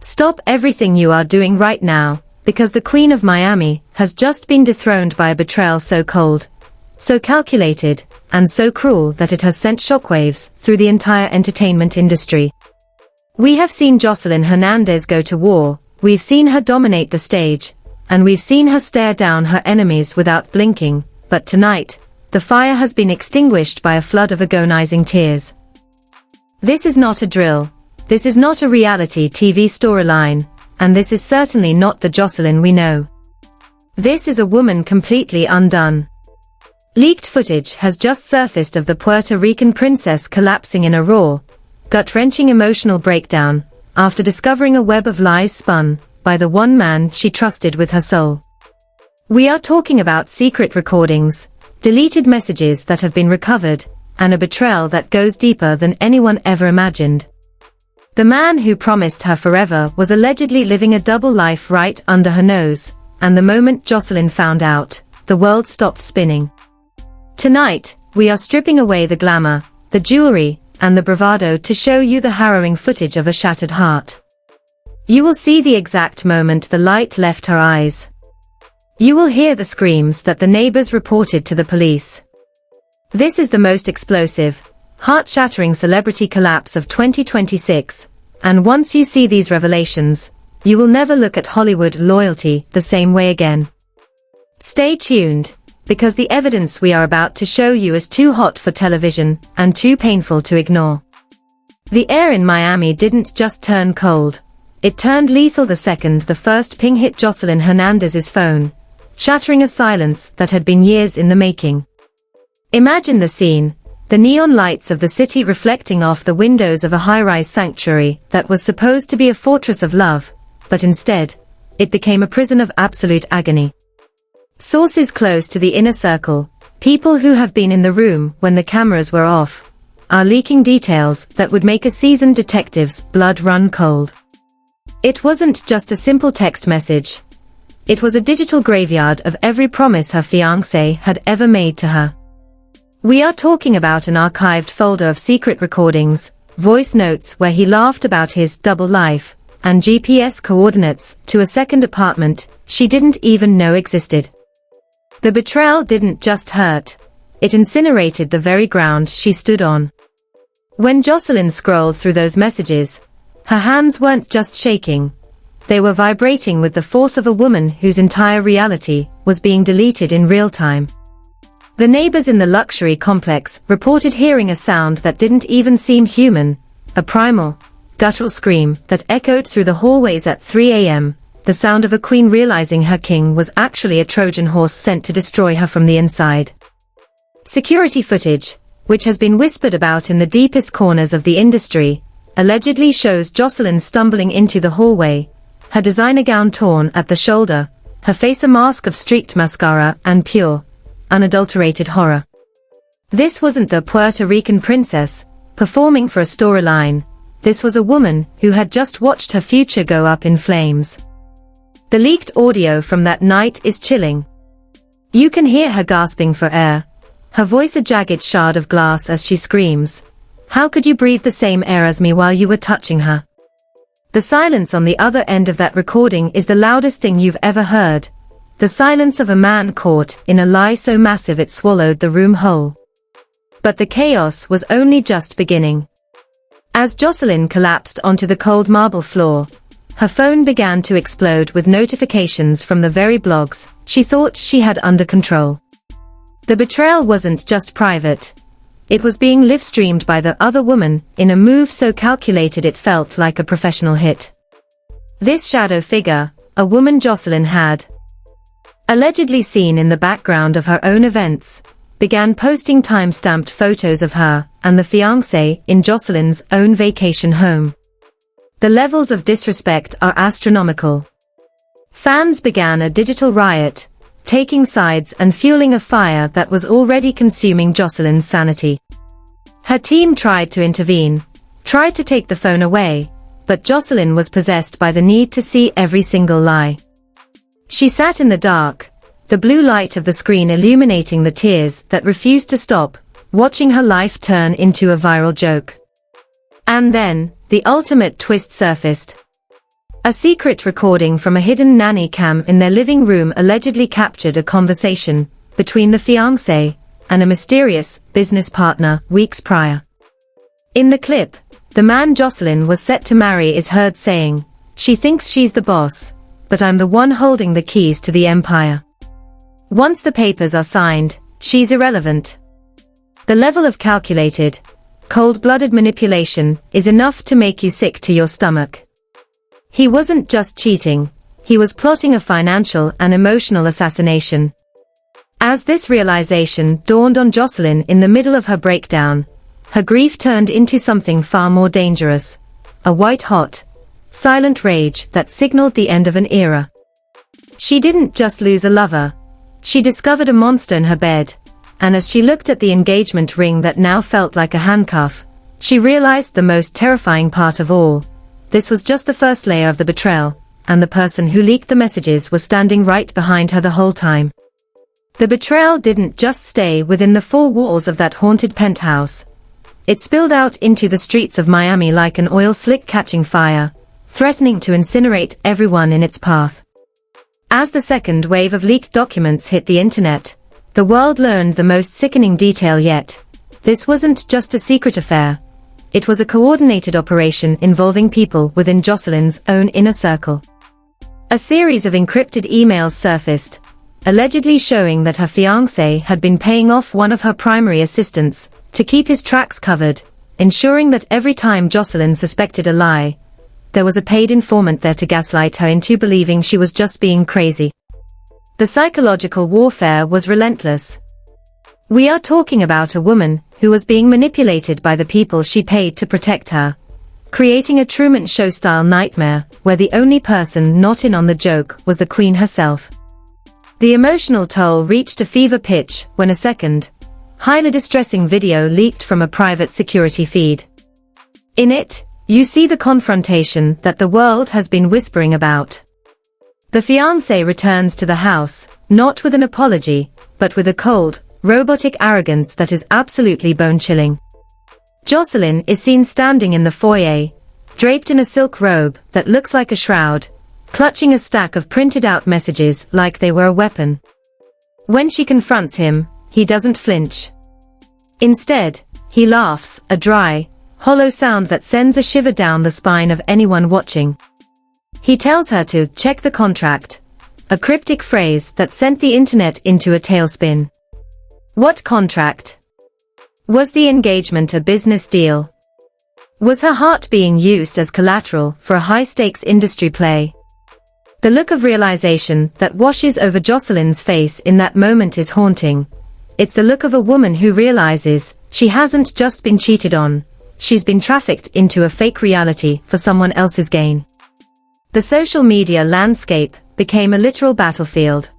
Stop everything you are doing right now, because the Queen of Miami has just been dethroned by a betrayal so cold, so calculated, and so cruel that it has sent shockwaves through the entire entertainment industry. We have seen Joseline Hernandez go to war, we've seen her dominate the stage, and we've seen her stare down her enemies without blinking, but tonight, the fire has been extinguished by a flood of agonizing tears. This is not a drill, this is not a reality TV storyline, and this is certainly not the Joseline we know. This is a woman completely undone. Leaked footage has just surfaced of the Puerto Rican princess collapsing in a raw, gut-wrenching emotional breakdown, after discovering a web of lies spun by the one man she trusted with her soul. We are talking about secret recordings, deleted messages that have been recovered, and a betrayal that goes deeper than anyone ever imagined. The man who promised her forever was allegedly living a double life right under her nose, and the moment Joseline found out, the world stopped spinning. Tonight, we are stripping away the glamour, the jewelry, and the bravado to show you the harrowing footage of a shattered heart. You will see the exact moment the light left her eyes. You will hear the screams that the neighbors reported to the police. This is the most explosive, heart-shattering celebrity collapse of 2026, and once you see these revelations, you will never look at Hollywood loyalty the same way again. Stay tuned, because the evidence we are about to show you is too hot for television and too painful to ignore. The air in Miami didn't just turn cold, it turned lethal the second the first ping hit Joseline Hernandez's phone, shattering a silence that had been years in the making. Imagine the scene, the neon lights of the city reflecting off the windows of a high-rise sanctuary that was supposed to be a fortress of love, but instead, it became a prison of absolute agony. Sources close to the inner circle, people who have been in the room when the cameras were off, are leaking details that would make a seasoned detective's blood run cold. It wasn't just a simple text message. It was a digital graveyard of every promise her fiancé had ever made to her. We are talking about an archived folder of secret recordings, voice notes where he laughed about his double life, and GPS coordinates to a second apartment she didn't even know existed. The betrayal didn't just hurt, it incinerated the very ground she stood on. When Joseline scrolled through those messages, her hands weren't just shaking, they were vibrating with the force of a woman whose entire reality was being deleted in real time. The neighbors in the luxury complex reported hearing a sound that didn't even seem human, a primal, guttural scream that echoed through the hallways at 3 a.m., the sound of a queen realizing her king was actually a Trojan horse sent to destroy her from the inside. Security footage, which has been whispered about in the deepest corners of the industry, allegedly shows Joseline stumbling into the hallway, her designer gown torn at the shoulder, her face a mask of streaked mascara and pure, unadulterated horror. This wasn't the Puerto Rican princess, performing for a storyline, this was a woman who had just watched her future go up in flames. The leaked audio from that night is chilling. You can hear her gasping for air, her voice a jagged shard of glass as she screams, "How could you breathe the same air as me while you were touching her?" The silence on the other end of that recording is the loudest thing you've ever heard, the silence of a man caught in a lie so massive it swallowed the room whole. But the chaos was only just beginning. As Joseline collapsed onto the cold marble floor, her phone began to explode with notifications from the very blogs she thought she had under control. The betrayal wasn't just private. It was being live-streamed by the other woman in a move so calculated it felt like a professional hit. This shadow figure, a woman Joseline had allegedly seen in the background of her own events, began posting time-stamped photos of her and the fiancé in Joseline's own vacation home. The levels of disrespect are astronomical. Fans began a digital riot, taking sides and fueling a fire that was already consuming Joseline's sanity. Her team tried to intervene, tried to take the phone away, but Joseline was possessed by the need to see every single lie. She sat in the dark, the blue light of the screen illuminating the tears that refused to stop, watching her life turn into a viral joke. And then, the ultimate twist surfaced. A secret recording from a hidden nanny cam in their living room allegedly captured a conversation between the fiancé and a mysterious business partner weeks prior. In the clip, the man Joseline was set to marry is heard saying, "She thinks she's the boss, but I'm the one holding the keys to the empire. Once the papers are signed, she's irrelevant." The level of calculated, cold-blooded manipulation is enough to make you sick to your stomach. He wasn't just cheating, he was plotting a financial and emotional assassination. As this realization dawned on Joseline in the middle of her breakdown, her grief turned into something far more dangerous. A white-hot, silent rage that signaled the end of an era. She didn't just lose a lover, she discovered a monster in her bed, and as she looked at the engagement ring that now felt like a handcuff, she realized the most terrifying part of all. This was just the first layer of the betrayal, and the person who leaked the messages was standing right behind her the whole time. The betrayal didn't just stay within the four walls of that haunted penthouse. It spilled out into the streets of Miami like an oil slick catching fire, threatening to incinerate everyone in its path. As the second wave of leaked documents hit the internet, the world learned the most sickening detail yet. This wasn't just a secret affair. It was a coordinated operation involving people within Joseline's own inner circle. A series of encrypted emails surfaced, allegedly showing that her fiancé had been paying off one of her primary assistants to keep his tracks covered, ensuring that every time Joseline suspected a lie, there was a paid informant there to gaslight her into believing she was just being crazy. The psychological warfare was relentless. We are talking about a woman who was being manipulated by the people she paid to protect her, creating a Truman Show-style nightmare where the only person not in on the joke was the Queen herself. The emotional toll reached a fever pitch when a second, highly distressing video leaked from a private security feed. In it, you see the confrontation that the world has been whispering about. The fiancé returns to the house, not with an apology, but with a cold, robotic arrogance that is absolutely bone-chilling. Joseline is seen standing in the foyer, draped in a silk robe that looks like a shroud, clutching a stack of printed-out messages like they were a weapon. When she confronts him, he doesn't flinch. Instead, he laughs, a dry, hollow sound that sends a shiver down the spine of anyone watching. He tells her to check the contract, a cryptic phrase that sent the internet into a tailspin. What contract? Was the engagement a business deal? Was her heart being used as collateral for a high-stakes industry play? The look of realization that washes over Joseline's face in that moment is haunting. It's the look of a woman who realizes she hasn't just been cheated on, she's been trafficked into a fake reality for someone else's gain. The social media landscape became a literal battlefield.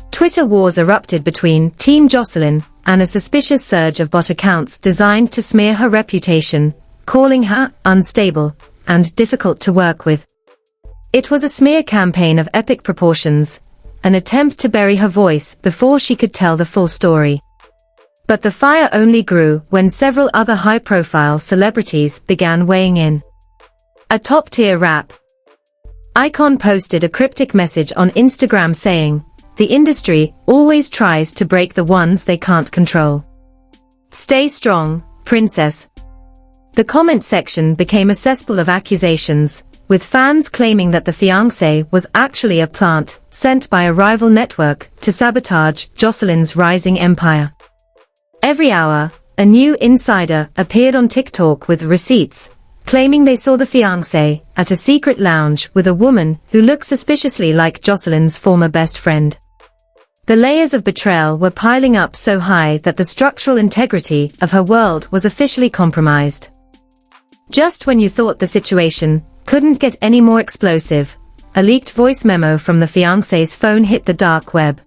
Twitter wars erupted between Team Joseline and a suspicious surge of bot accounts designed to smear her reputation, calling her unstable and difficult to work with. It was a smear campaign of epic proportions, an attempt to bury her voice before she could tell the full story. But the fire only grew when several other high-profile celebrities began weighing in. A top-tier rap icon posted a cryptic message on Instagram saying, "The industry always tries to break the ones they can't control. Stay strong, princess." The comment section became a cesspool of accusations, with fans claiming that the fiancé was actually a plant sent by a rival network to sabotage Joseline's rising empire. Every hour, a new insider appeared on TikTok with receipts, claiming they saw the fiancé at a secret lounge with a woman who looked suspiciously like Joseline's former best friend. The layers of betrayal were piling up so high that the structural integrity of her world was officially compromised. Just when you thought the situation couldn't get any more explosive, a leaked voice memo from the fiancé's phone hit the dark web.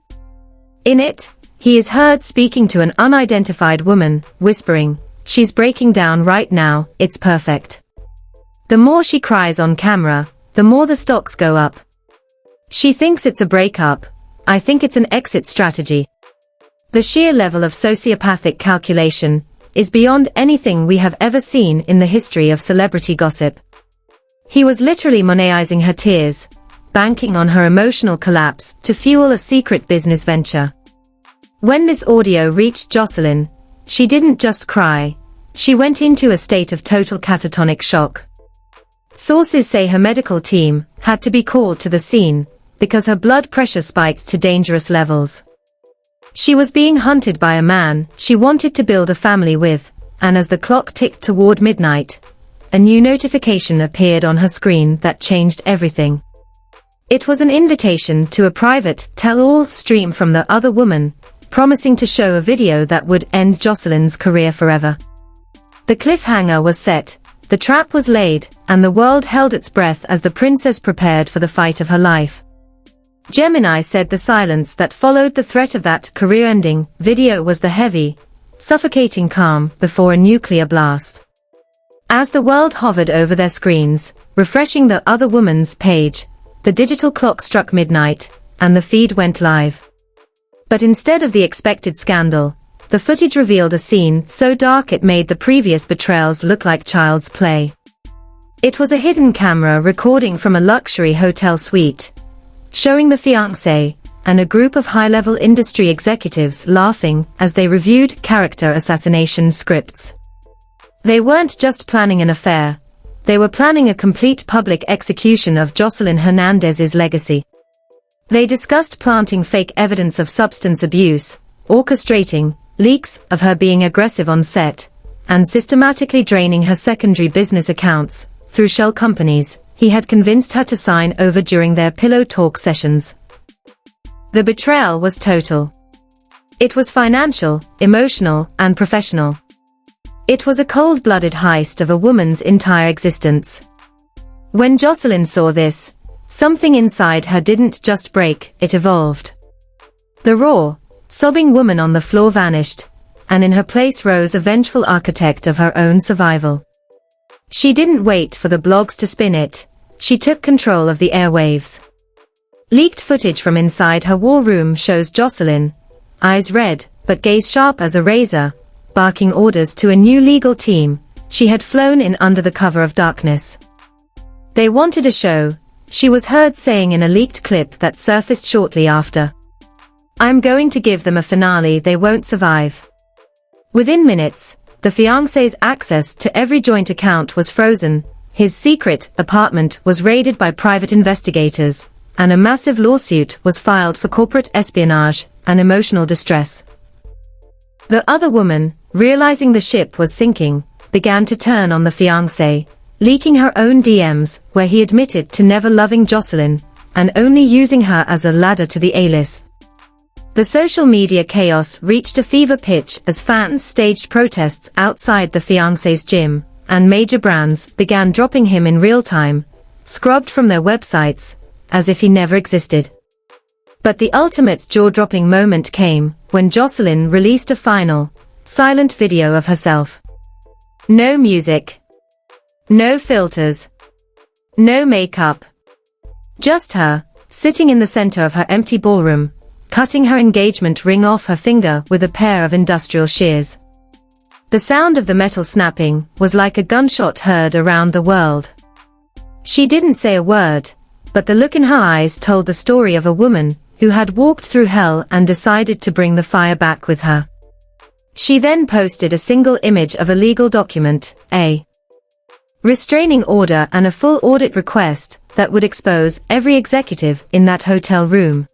In it, he is heard speaking to an unidentified woman, whispering, "She's breaking down right now, it's perfect. The more she cries on camera, the more the stocks go up. She thinks it's a breakup, I think it's an exit strategy." The sheer level of sociopathic calculation is beyond anything we have ever seen in the history of celebrity gossip. He was literally monetizing her tears, banking on her emotional collapse to fuel a secret business venture. When this audio reached Joseline, she didn't just cry, she went into a state of total catatonic shock. Sources say her medical team had to be called to the scene because her blood pressure spiked to dangerous levels. She was being hunted by a man she wanted to build a family with, and as the clock ticked toward midnight, a new notification appeared on her screen that changed everything. It was an invitation to a private tell-all stream from the other woman, promising to show a video that would end Joseline's career forever. The cliffhanger was set, the trap was laid, and the world held its breath as the princess prepared for the fight of her life. Gemini said the silence that followed the threat of that career-ending video was the heavy, suffocating calm before a nuclear blast. As the world hovered over their screens, refreshing the other woman's page, the digital clock struck midnight, and the feed went live. But instead of the expected scandal, the footage revealed a scene so dark it made the previous betrayals look like child's play. It was a hidden camera recording from a luxury hotel suite, showing the fiancé and a group of high-level industry executives laughing as they reviewed character assassination scripts. They weren't just planning an affair, they were planning a complete public execution of Joseline Hernandez's legacy. They discussed planting fake evidence of substance abuse, orchestrating leaks of her being aggressive on set, and systematically draining her secondary business accounts through shell companies he had convinced her to sign over during their pillow talk sessions. The betrayal was total. It was financial, emotional, and professional. It was a cold-blooded heist of a woman's entire existence. When Joseline saw this, something inside her didn't just break, it evolved. The raw, sobbing woman on the floor vanished, and in her place rose a vengeful architect of her own survival. She didn't wait for the blogs to spin it, she took control of the airwaves. Leaked footage from inside her war room shows Joseline, eyes red, but gaze sharp as a razor, barking orders to a new legal team she had flown in under the cover of darkness. They wanted a show, she was heard saying in a leaked clip that surfaced shortly after. "I'm going to give them a finale they won't survive." Within minutes, the fiancé's access to every joint account was frozen, his secret apartment was raided by private investigators, and a massive lawsuit was filed for corporate espionage and emotional distress. The other woman, realizing the ship was sinking, began to turn on the fiancé, leaking her own DMs where he admitted to never loving Joseline, and only using her as a ladder to the A-list. The social media chaos reached a fever pitch as fans staged protests outside the fiancé's gym, and major brands began dropping him in real time, scrubbed from their websites, as if he never existed. But the ultimate jaw-dropping moment came when Joseline released a final, silent video of herself. No music. No filters. No makeup. Just her, sitting in the center of her empty ballroom, cutting her engagement ring off her finger with a pair of industrial shears. The sound of the metal snapping was like a gunshot heard around the world. She didn't say a word, but the look in her eyes told the story of a woman who had walked through hell and decided to bring the fire back with her. She then posted a single image of a legal document, a restraining order and a full audit request that would expose every executive in that hotel room.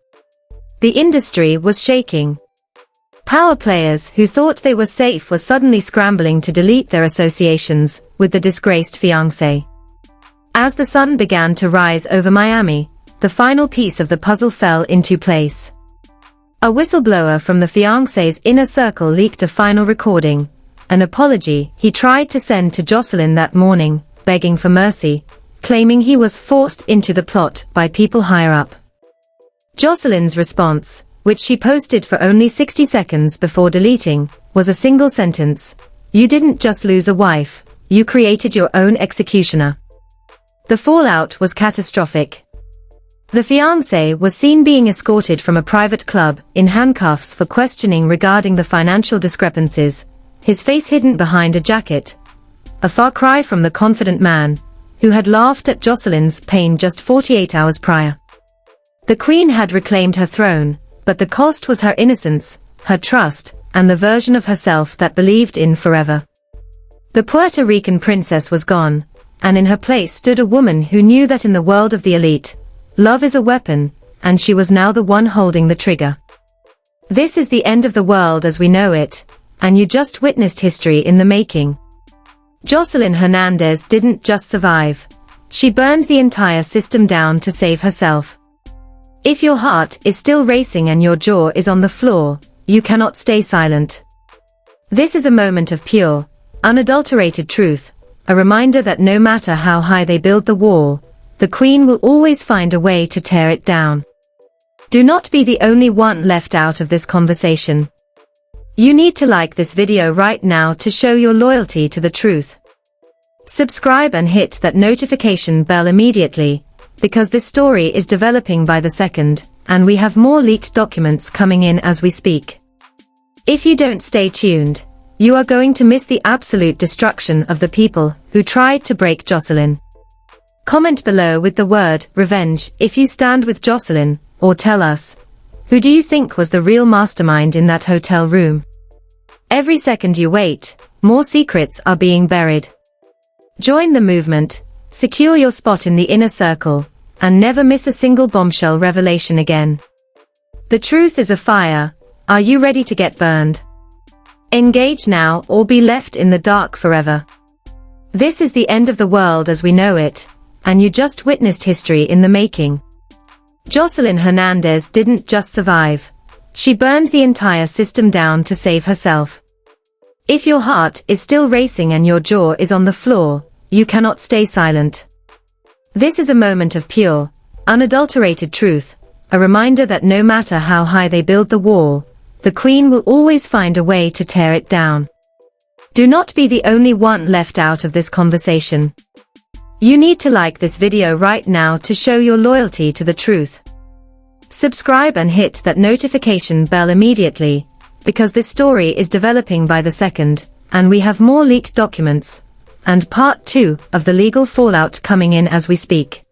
The industry was shaking. Power players who thought they were safe were suddenly scrambling to delete their associations with the disgraced fiancé. As the sun began to rise over Miami, the final piece of the puzzle fell into place. A whistleblower from the fiancé's inner circle leaked a final recording, an apology he tried to send to Joseline that morning, begging for mercy, claiming he was forced into the plot by people higher up. Joseline's response, which she posted for only 60 seconds before deleting, was a single sentence: "You didn't just lose a wife, you created your own executioner." The fallout was catastrophic. The fiancé was seen being escorted from a private club in handcuffs for questioning regarding the financial discrepancies, his face hidden behind a jacket. A far cry from the confident man who had laughed at Joseline's pain just 48 hours prior. The queen had reclaimed her throne, but the cost was her innocence, her trust, and the version of herself that believed in forever. The Puerto Rican princess was gone, and in her place stood a woman who knew that in the world of the elite, love is a weapon, and she was now the one holding the trigger. This is the end of the world as we know it, and you just witnessed history in the making. Joseline Hernandez didn't just survive. She burned the entire system down to save herself. If your heart is still racing and your jaw is on the floor, you cannot stay silent. This is a moment of pure, unadulterated truth, a reminder that no matter how high they build the wall, the queen will always find a way to tear it down. Do not be the only one left out of this conversation. You need to like this video right now to show your loyalty to the truth. Subscribe and hit that notification bell immediately, because this story is developing by the second, and we have more leaked documents coming in as we speak. If you don't stay tuned, you are going to miss the absolute destruction of the people who tried to break Joseline. Comment below with the word revenge if you stand with Joseline, or tell us, who do you think was the real mastermind in that hotel room? Every second you wait, more secrets are being buried. Join the movement, secure your spot in the inner circle, and never miss a single bombshell revelation again. The truth is a fire. Are you ready to get burned? Engage now or be left in the dark forever. This is the end of the world as we know it, and you just witnessed history in the making. Joseline Hernandez didn't just survive. She burned the entire system down to save herself. If your heart is still racing and your jaw is on the floor, you cannot stay silent. This is a moment of pure, unadulterated truth, a reminder that no matter how high they build the wall, the queen will always find a way to tear it down. Do not be the only one left out of this conversation. You need to like this video right now to show your loyalty to the truth. Subscribe and hit that notification bell immediately, because this story is developing by the second, and we have more leaked documents, and part 2 of the legal fallout coming in as we speak.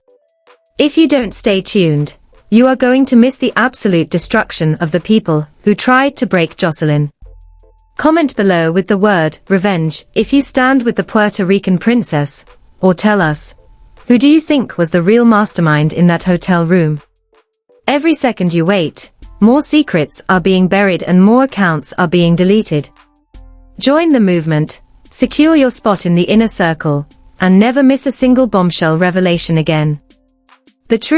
If you don't stay tuned, you are going to miss the absolute destruction of the people who tried to break Joseline. Comment below with the word revenge if you stand with the Puerto Rican princess, or tell us, who do you think was the real mastermind in that hotel room? Every second you wait, more secrets are being buried and more accounts are being deleted. Join the movement, secure your spot in the inner circle, and never miss a single bombshell revelation again. The truth